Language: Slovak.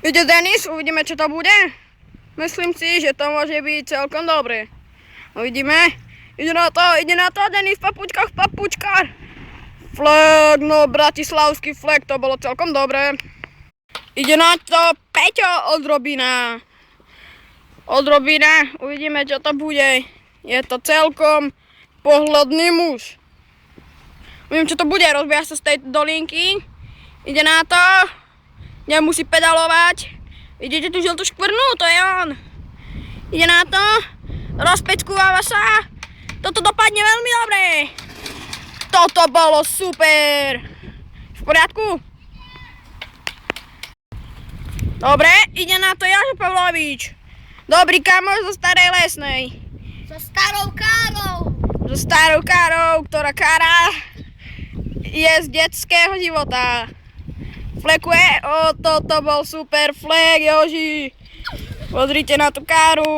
Ide Denis, uvidíme, čo to bude. Myslím si, že to môže byť celkom dobre. Uvidíme. Ide na to, Denis v papučkách. Flag, no bratislavský flag, to bolo celkom dobre. Ide na to Peťo Odrobina. Uvidíme, čo to bude. Je to celkom pohľadný muž. Uvidím, čo to bude, rozbieha sa z tej dolinky. Ide na to. Nemusí pedalovať. Vidíte tú žltú škvrnu? To je on. Ide na to. Rozpeckováva sa. Toto dopadne veľmi dobre. Toto bolo super. V poriadku? Dobre, ide na to Jožo Pavlovič. Dobrý kamoš zo Starej Lesnej. So starou károu. So starou károu, ktorá kára je z detského života. Flekuje, toto bol super flek, Joži. Pozrite na tú káru.